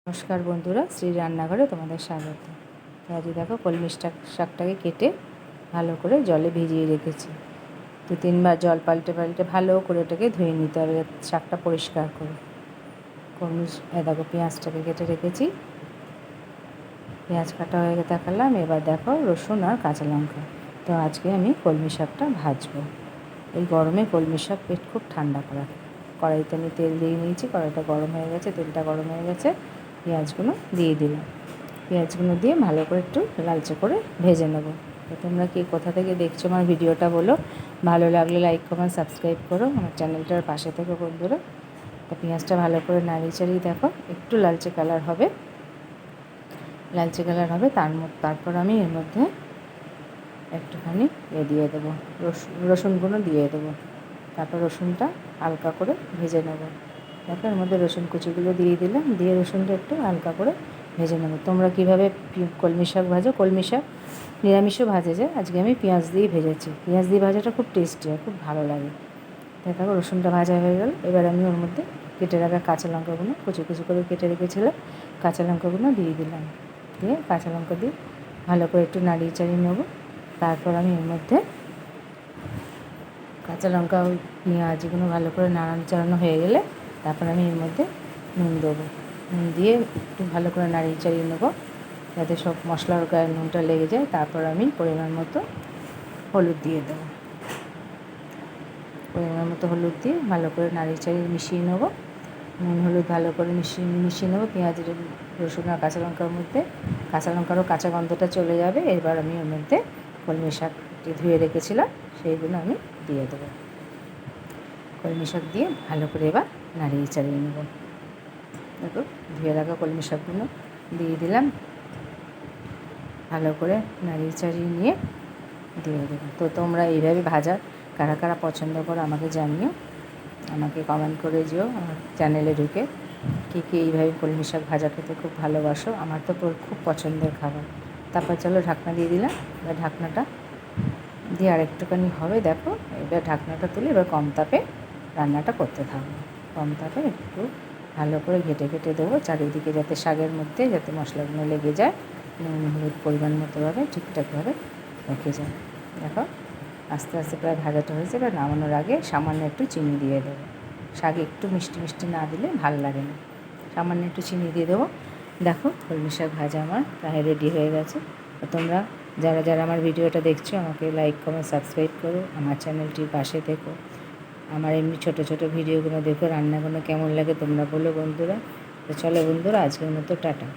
নমস্কার বন্ধুরা, শ্রী রান্নাঘরে তোমাদের স্বাগত। তো আজ দেখো কলমি শাকটাকে কেটে ভালো করে জলে ভিজিয়ে রেখেছি। 2-3 বার জল পাল্টে পাল্টে ভালো করে এটাকে ধুয়ে নিতে হবে শাকটা পরিষ্কার করে। দেখো পেঁয়াজটাকে কেটে রেখেছি, পেঁয়াজ কাটা হয়ে দেখালাম। এবার দেখো রসুন আর কাঁচা লঙ্কা। তো আজকে আমি কলমি শাকটা ভাজবো। এই গরমে কলমি শাক পেট খুব ঠান্ডা করা। কড়াইতে আমি তেল দিয়ে নিয়েছি, কড়াইটা গরম হয়ে গেছে, তেলটা গরম হয়ে গেছে, পেঁয়াজগুলো দিয়ে দিলাম। পেঁয়াজগুলো দিয়ে ভালো করে একটু লালচে করে ভেজে নেব। তো তোমরা কি কোথা থেকে দেখছো আমার ভিডিওটা বলো। ভালো লাগলে লাইক কমেন্ট সাবস্ক্রাইব করো, আমার চ্যানেলটার পাশে থেকে বন্ধুরা। তো পেঁয়াজটা ভালো করে নাড়িয়ে চাড়িয়ে দেখো একটু লালচে কালার হবে, তারপর আমি এর মধ্যে একটুখানি দিয়ে দেবো, রসুনগুলো দিয়ে দেবো। তারপর রসুনটা হালকা করে ভেজে নেব। দেখো এর মধ্যে রসুন কুচিগুলো দিয়ে দিলাম, দিয়ে রসুনটা একটু হালকা করে ভেজে নেব। তোমরা কীভাবে কলমি শাক ভাজো? কলমি শাক নিরামিষও ভাজে যায়, আজকে আমি পেঁয়াজ দিয়েই ভেজেছি। পেঁয়াজ দিয়ে ভাজাটা খুব টেস্টি হয়, খুব ভালো লাগে। দেখো রসুনটা ভাজা হয়ে গেল। এবার আমি ওর মধ্যে কেটে রাখা কাঁচা লঙ্কাগুলো কুচি কুচি করে কেটে রেখেছিলাম, কাঁচা লঙ্কাগুলো দিয়ে দিলাম। দিয়ে কাঁচা লঙ্কা দিয়ে ভালো করে একটু নাড়িয়ে চাড়িয়ে নেবো। তারপর আমি এর মধ্যে কাঁচা লঙ্কা ওই পেঁয়াজগুলো ভালো করে নাড়ানো চাড়ানো হয়ে গেলে তারপর আমি এর মধ্যে নুন দেবো। নুন দিয়ে একটু ভালো করে নাড়িয়ে চাড়িয়ে নেবো যাতে সব মশলার গায়ে নুনটা লেগে যায়। তারপর আমি পরিমাণ মতো হলুদ দিয়ে দেবো। পরিমাণ মতো হলুদ দিয়ে ভালো করে নাড়িয়ে চাড়িয়ে মিশিয়ে নেবো। নুন হলুদ ভালো করে মিশিয়ে নেবো পেঁয়াজের রসুন আর কাঁচা লঙ্কার মধ্যে। কাঁচা লঙ্কারও কাঁচা গন্ধটা চলে যাবে। এবার আমি ওর মধ্যে কলমি শাকটি ধুয়ে রেখেছিলাম সেইগুলো আমি দিয়ে দেবো। কলমি শাক দিয়ে ভালো করে এবার নাড়িয়ে চাড়িয়ে নেব। দেখো ধুয়ে রাখা কলমি শাকগুলো দিয়ে দিলাম, ভালো করে নাড়িয়ে চাড়িয়ে নিয়ে দিয়ে দেবো। তো তোমরা এইভাবে ভাজা কারা কারা পছন্দ করো আমাকে জানিও, আমাকে কমেন্ট করে যেও আমার চ্যানেলে ঢুকে। কে এইভাবে কলমি শাক ভাজা খেতে খুব ভালোবাসো, আমার তো খুব পছন্দের খাবার। তারপর চলো ঢাকনা দিয়ে দিলাম। এবার ঢাকনাটা দিয়ে আরেকটুখানি হবে। দেখো এবার ঢাকনাটা তুলে এবার কম তাপে রান্নাটা করতে থাকবো। কম তাপে একটু ভালো করে ঘেটে ঘেটে দেবো চারিদিকে, যাতে শাকের মধ্যে যাতে মশলাগুলো লেগে যায়, নুন হলুদ পরিমাণ মতোভাবে ঠিকঠাকভাবে রেখে যায়। দেখো আস্তে আস্তে প্রায় ভাজাটা হয়েছে। এবার নামানোর আগে সামান্য একটু চিনি দিয়ে দেবো। শাকে একটু মিষ্টি মিষ্টি না দিলে ভাল লাগে না, সামান্য একটু চিনি দিয়ে দেবো। দেখো কলমি শাক ভাজা আমার প্রায় রেডি হয়ে গেছে। তোমরা যারা যারা আমার ভিডিওটা দেখছো আমাকে লাইক কমেন্ট সাবস্ক্রাইব করো, আমার চ্যানেলটির পাশে থেকো। আমার এমনি ছোটো ছোটো ভিডিওগুলো দেখো, রান্নাগুলো কেমন লাগে তোমরা বলো বন্ধুরা। তো চলো বন্ধুরা, আজকের মতো টাটা।